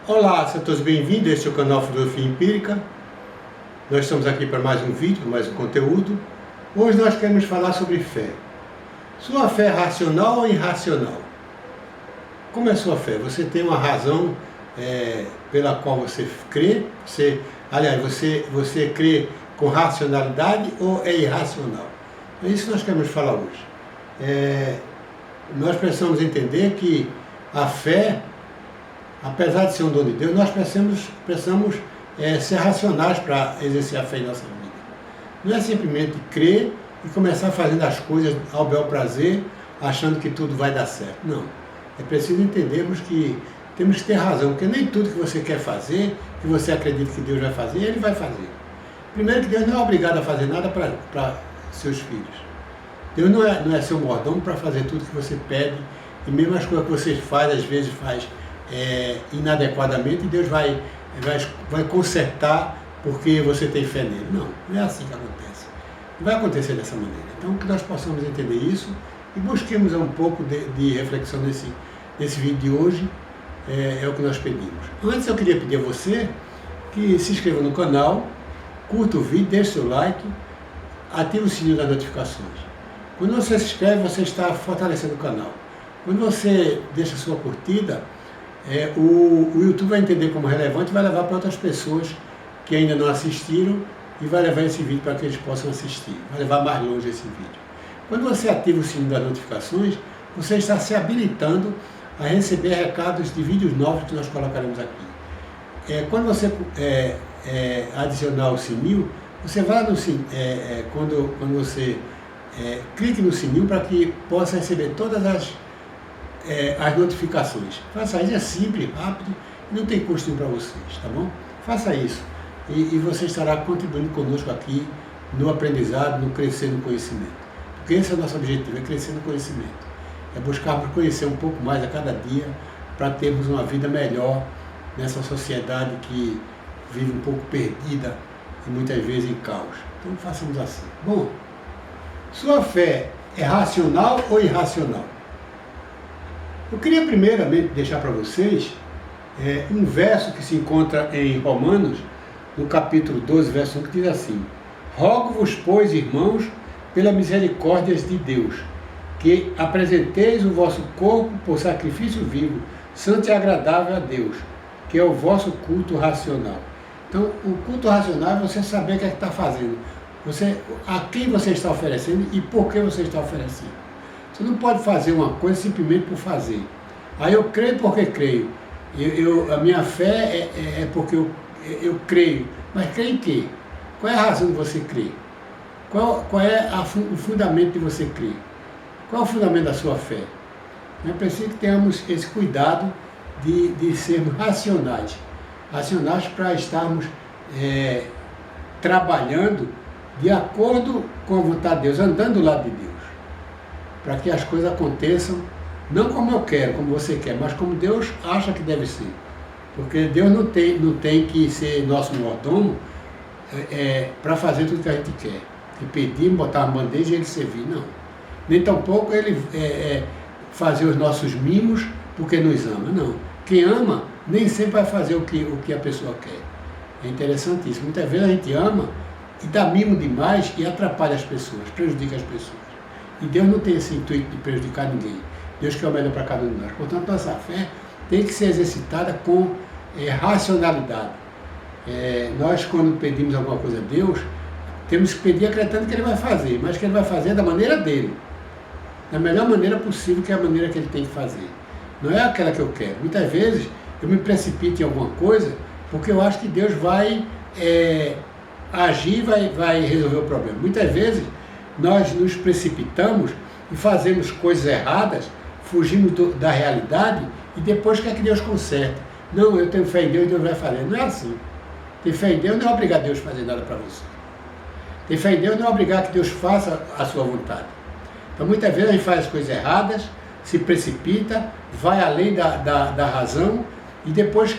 Olá, sejam todos bem-vindos, este é o canal Filosofia Empírica. Nós estamos aqui para mais um vídeo, mais um conteúdo. Hoje nós queremos falar sobre fé. Sua fé é racional ou irracional? Como é a sua fé? Você tem uma razão pela qual você crê? Você crê com racionalidade ou é irracional? É isso que nós queremos falar hoje. Nós precisamos entender que a fé, apesar de ser um dom de Deus, nós precisamos ser racionais para exercer a fé em nossa vida. Não é simplesmente crer e começar fazendo as coisas ao bel prazer, achando que tudo vai dar certo. Não. É preciso entendermos que temos que ter razão, porque nem tudo que você quer fazer, que você acredita que Deus vai fazer, Ele vai fazer. Primeiro que Deus não é obrigado a fazer nada para seus filhos. Deus não é seu mordomo para fazer tudo que você pede, e mesmo as coisas que você faz, às vezes faz inadequadamente, e Deus vai consertar porque você tem fé nele. Não é assim que acontece. Não vai acontecer dessa maneira. Então, que nós possamos entender isso e busquemos um pouco de reflexão nesse vídeo de hoje, é o que nós pedimos. Antes, eu queria pedir a você que se inscreva no canal, curta o vídeo, deixe seu like, ative o sininho das notificações. Quando você se inscreve, você está fortalecendo o canal. Quando você deixa sua curtida, o YouTube vai entender como relevante e vai levar para outras pessoas que ainda não assistiram e vai levar esse vídeo para que eles possam assistir. Vai levar mais longe esse vídeo. Quando você ativa o sininho das notificações, você está se habilitando a receber recados de vídeos novos que nós colocaremos aqui. Quando você adicionar o sininho, você vai no sininho, quando você clique no sininho para que possa receber todas as notificações. Faça isso, é simples, rápido, não tem custo para vocês, tá bom? Faça isso e você estará contribuindo conosco aqui no aprendizado, no crescer no conhecimento. Porque esse é o nosso objetivo, é crescer no conhecimento. É buscarmos conhecer um pouco mais a cada dia para termos uma vida melhor nessa sociedade que vive um pouco perdida e muitas vezes em caos. Então façamos assim. Bom, sua fé é racional ou irracional? Eu queria primeiramente deixar para vocês um verso que se encontra em Romanos, no capítulo 12, verso 1, que diz assim: Rogo-vos, pois, irmãos, pela misericórdia de Deus, que apresenteis o vosso corpo por sacrifício vivo, santo e agradável a Deus, que é o vosso culto racional. Então, o culto racional é você saber o que é que está fazendo, a quem você está oferecendo e por que você está oferecendo. Você não pode fazer uma coisa simplesmente por fazer. Aí eu creio porque creio. A minha fé é porque eu creio. Mas creio em quê? Qual é a razão de você crer? Qual é o fundamento de você crer? Qual é o fundamento da sua fé? É preciso que tenhamos esse cuidado de sermos racionais. Racionais para estarmos trabalhando de acordo com a vontade de Deus, andando do lado de Deus. Para que as coisas aconteçam, não como eu quero, como você quer, mas como Deus acha que deve ser. Porque Deus não tem que ser nosso mordomo para fazer tudo que a gente quer. Que pedir, botar uma bandeja e Ele servir, não. Nem tampouco Ele fazer os nossos mimos porque nos ama, não. Quem ama nem sempre vai fazer o que a pessoa quer. É interessante isso. Muitas vezes a gente ama e dá mimo demais e atrapalha as pessoas, prejudica as pessoas. E Deus não tem esse intuito de prejudicar ninguém. Deus quer o melhor para cada um de nós. Portanto, nossa fé tem que ser exercitada com racionalidade. Nós, quando pedimos alguma coisa a Deus, temos que pedir acreditando que Ele vai fazer, mas que Ele vai fazer da maneira dEle. Da melhor maneira possível, que é a maneira que Ele tem que fazer. Não é aquela que eu quero. Muitas vezes, eu me precipito em alguma coisa, porque eu acho que Deus vai agir, vai resolver o problema. Muitas vezes, nós nos precipitamos e fazemos coisas erradas, fugimos da realidade e depois quer que Deus conserte. Não, eu tenho fé em Deus e Deus vai fazer. Não é assim. Ter fé em Deus não é obrigar Deus a fazer nada para você. Ter fé em Deus não é obrigar que Deus faça a sua vontade. Então muitas vezes a gente faz as coisas erradas, se precipita, vai além da razão e depois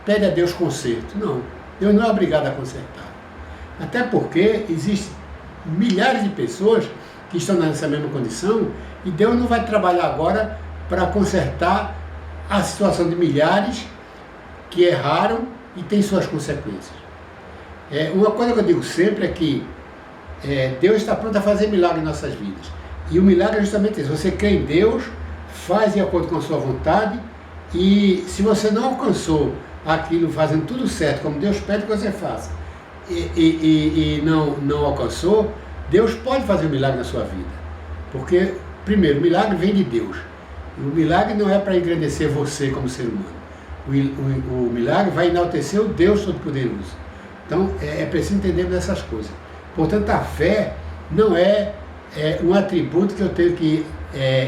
pede a Deus conserto. Não, Deus não é obrigado a consertar. Até porque existem milhares de pessoas que estão nessa mesma condição e Deus não vai trabalhar agora para consertar a situação de milhares que erraram e têm suas consequências. Uma coisa que eu digo sempre é que Deus está pronto a fazer milagre em nossas vidas. E o milagre é justamente isso. Você crê em Deus, faz de acordo com a sua vontade, e se você não alcançou aquilo fazendo tudo certo, como Deus pede que você faça, e não alcançou, Deus pode fazer um milagre na sua vida. Porque, primeiro, o milagre vem de Deus. O milagre não é para engrandecer você como ser humano. O milagre vai enaltecer o Deus Todo-Poderoso. Então, é preciso entender dessas coisas. Portanto, a fé não é um atributo que eu tenho que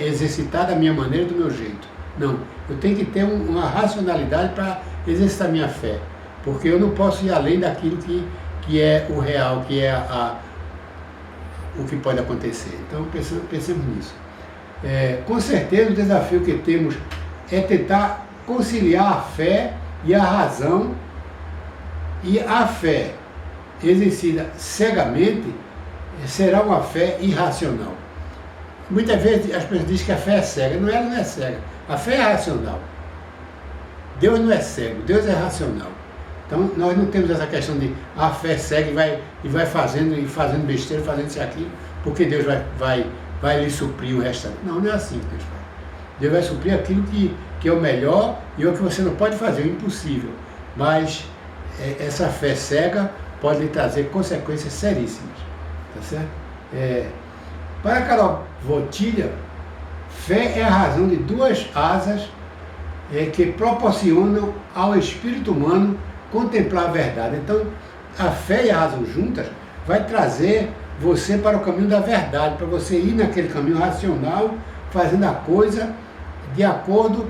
exercitar da minha maneira, do meu jeito. Não, eu tenho que ter uma racionalidade para exercitar minha fé. Porque eu não posso ir além daquilo que é o real, que é o que pode acontecer. Então, pensemos nisso. Com certeza, o desafio que temos é tentar conciliar a fé e a razão, e a fé exercida cegamente será uma fé irracional. Muitas vezes as pessoas dizem que a fé é cega. Ela não é cega. A fé é racional. Deus não é cego, Deus é racional. Então nós não temos essa questão de a fé cega e vai fazendo besteira, fazendo isso e aquilo, porque Deus vai lhe suprir o restante. Não é assim que Deus faz. Deus vai suprir aquilo que é o melhor e o que você não pode fazer, o impossível. Mas essa fé cega pode lhe trazer consequências seríssimas. Tá certo? Para Carol Votilha, fé é a razão de duas asas que proporcionam ao espírito humano contemplar a verdade. Então, a fé e a razão juntas vai trazer você para o caminho da verdade, para você ir naquele caminho racional, fazendo a coisa de acordo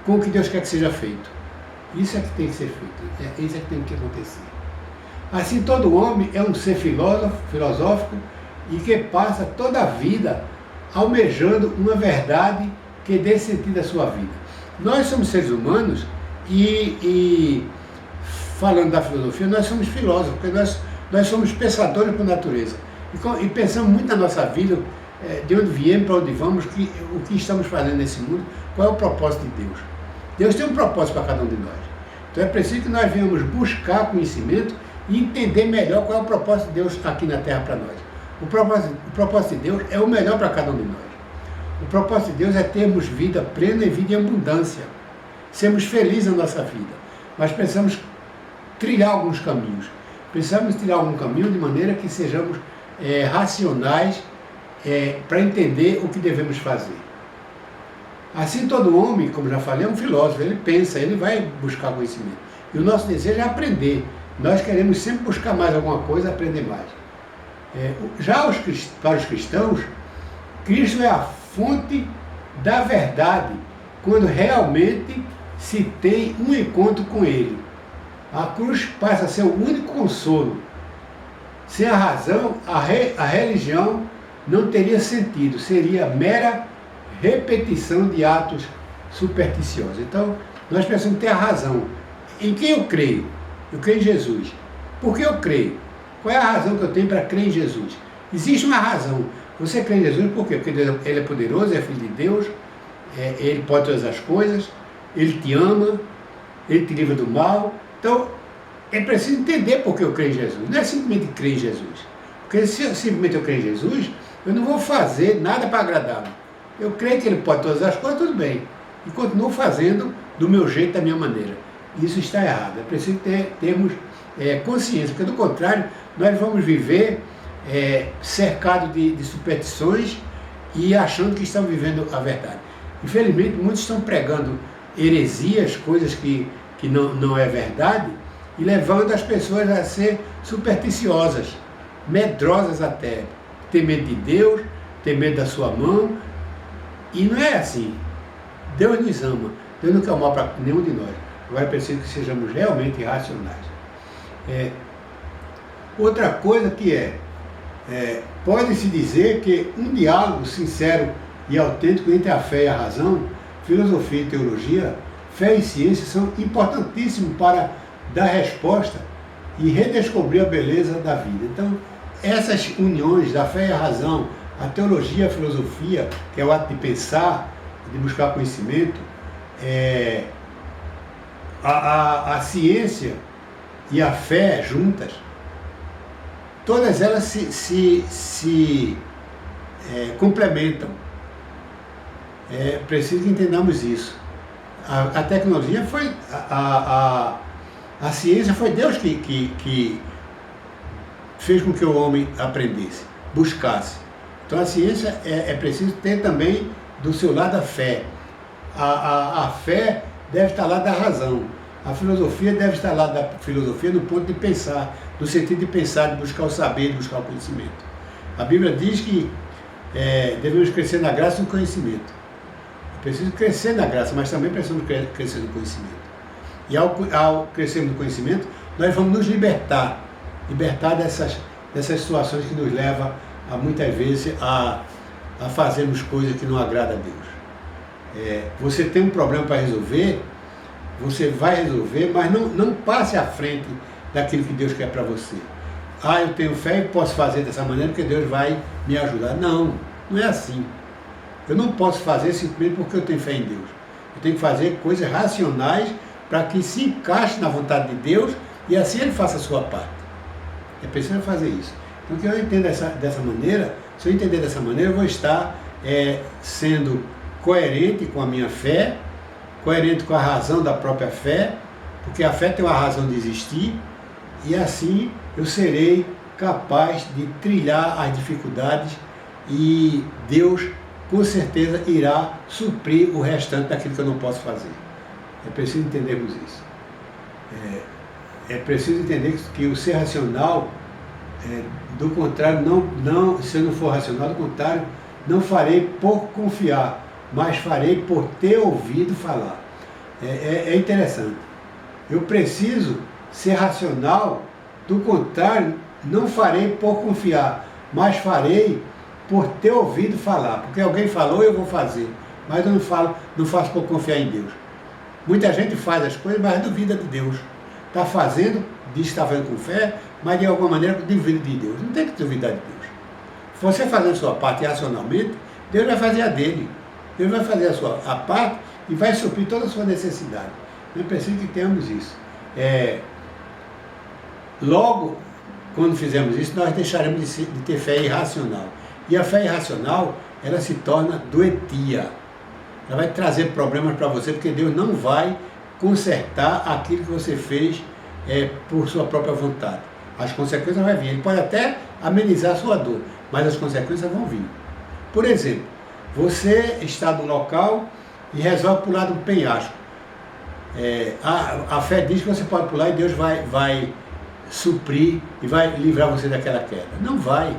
com o que Deus quer que seja feito. Isso é que tem que ser feito, isso é que tem que acontecer. Assim, todo homem é um ser filosófico e que passa toda a vida almejando uma verdade que dê sentido à sua vida. Nós somos seres humanos e falando da filosofia, nós somos filósofos, porque nós somos pensadores por natureza. E pensamos muito na nossa vida, de onde viemos, para onde vamos, o que estamos fazendo nesse mundo, qual é o propósito de Deus. Deus tem um propósito para cada um de nós. Então é preciso que nós venhamos buscar conhecimento e entender melhor qual é o propósito de Deus aqui na Terra para nós. O propósito de Deus é o melhor para cada um de nós. O propósito de Deus é termos vida plena e vida em abundância. Sermos felizes na nossa vida. Mas precisamos trilhar alguns caminhos. Precisamos trilhar algum caminho de maneira que sejamos racionais para entender o que devemos fazer. Assim, todo homem, como já falei, é um filósofo. Ele pensa, ele vai buscar conhecimento. E o nosso desejo é aprender. Nós queremos sempre buscar mais alguma coisa, aprender mais. Para os cristãos, Cristo é a fonte da verdade, quando realmente se tem um encontro com Ele. A cruz passa a ser o único consolo. Sem a razão, a religião não teria sentido, seria mera repetição de atos supersticiosos. Então, nós precisamos ter a razão. Em quem eu creio? Eu creio em Jesus. Por que eu creio? Qual é a razão que eu tenho para crer em Jesus? Existe uma razão. Você crê em Jesus por quê? Porque Ele é poderoso, é Filho de Deus, Ele pode todas as coisas, Ele te ama, Ele te livra do mal. Então, é preciso entender por que eu creio em Jesus. Não é simplesmente crer em Jesus. Porque se simplesmente eu creio em Jesus, eu não vou fazer nada para agradá-lo. Eu creio que Ele pode todas as coisas, tudo bem. E continuo fazendo do meu jeito, da minha maneira. Isso está errado. É preciso termos consciência, porque do contrário, nós vamos viver cercado de superstições e achando que estão vivendo a verdade. Infelizmente, muitos estão pregando heresias, coisas que não é verdade, e levando as pessoas a ser supersticiosas, medrosas até, ter medo de Deus, ter medo da sua mão, e não é assim. Deus nos ama, Deus não quer o mal para nenhum de nós. Agora é preciso que sejamos realmente racionais. Outra coisa que pode-se dizer que um diálogo sincero e autêntico entre a fé e a razão, filosofia e teologia, fé e ciência são importantíssimos para dar resposta e redescobrir a beleza da vida. Então, essas uniões da fé e a razão, a teologia, a filosofia, que é o ato de pensar, de buscar conhecimento, a ciência e a fé juntas, todas elas se complementam. É preciso que entendamos isso. A tecnologia foi, a ciência foi Deus que fez com que o homem aprendesse, buscasse. Então a ciência é preciso ter também do seu lado a fé. A fé deve estar lá da razão. A filosofia deve estar lá da filosofia no ponto de pensar, no sentido de pensar, de buscar o saber, de buscar o conhecimento. A Bíblia diz que devemos crescer na graça e no conhecimento. É preciso crescer na graça, mas também precisamos crescer no conhecimento. E ao crescermos no conhecimento, nós vamos nos libertar dessas situações que nos levam a muitas vezes a fazermos coisas que não agradam a Deus. Você tem um problema para resolver, você vai resolver, mas não passe à frente daquilo que Deus quer para você. Eu tenho fé e posso fazer dessa maneira porque Deus vai me ajudar. Não é assim. Eu não posso fazer simplesmente porque eu tenho fé em Deus. Eu tenho que fazer coisas racionais para que se encaixe na vontade de Deus e assim Ele faça a sua parte. É preciso fazer isso. Então, que eu entendo dessa maneira, se eu entender dessa maneira, eu vou estar sendo coerente com a minha fé, coerente com a razão da própria fé, porque a fé tem uma razão de existir, e assim eu serei capaz de trilhar as dificuldades e Deus com certeza irá suprir o restante daquilo que eu não posso fazer. É preciso entendermos isso. É preciso entender que o ser racional, do contrário, se eu não for racional, do contrário, não farei por confiar, mas farei por ter ouvido falar. É interessante. Eu preciso ser racional, do contrário, não farei por confiar, mas farei por ter ouvido falar. Porque alguém falou, eu vou fazer. Mas eu não faço por confiar em Deus. Muita gente faz as coisas, mas duvida de Deus. Está fazendo, diz que está fazendo com fé, mas de alguma maneira duvida de Deus. Não tem que duvidar de Deus. Você fazendo a sua parte racionalmente, Deus vai fazer a dele. Deus vai fazer a parte e vai suprir toda a sua necessidade. Não é preciso que tenhamos isso. Logo, quando fizermos isso, nós deixaremos de ter fé irracional. E a fé irracional, ela se torna doentia. Ela vai trazer problemas para você, porque Deus não vai consertar aquilo que você fez por sua própria vontade. As consequências vão vir. Ele pode até amenizar a sua dor, mas as consequências vão vir. Por exemplo, você está no local e resolve pular de um penhasco. A fé diz que você pode pular e Deus vai suprir e vai livrar você daquela queda. Não vai.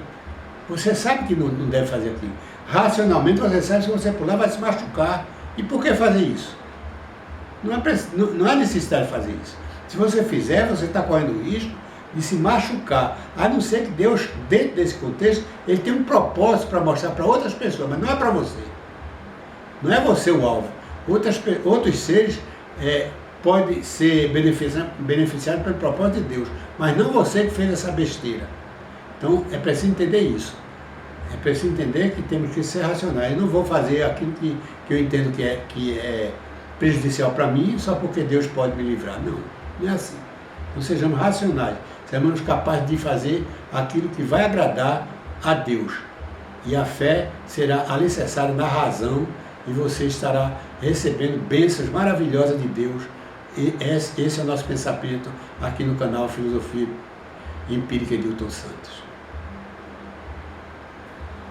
Você sabe que não deve fazer aquilo. Racionalmente você sabe que se você pular vai se machucar. E por que fazer isso? Não há necessidade de fazer isso. Se você fizer, você está correndo o risco de se machucar. A não ser que Deus, dentro desse contexto, Ele tem um propósito para mostrar para outras pessoas, mas não é para você. Não é você o alvo. Outros seres podem ser beneficiados pelo propósito de Deus, mas não você que fez essa besteira. Então é preciso entender isso. É preciso entender que temos que ser racionais. Eu não vou fazer aquilo que eu entendo que é prejudicial para mim só porque Deus pode me livrar. Não é assim. Então sejamos racionais. Sejamos capazes de fazer aquilo que vai agradar a Deus. E a fé será alicerçada na razão e você estará recebendo bênçãos maravilhosas de Deus. E esse é o nosso pensamento aqui no canal Filosofia Empírica de Hilton Santos.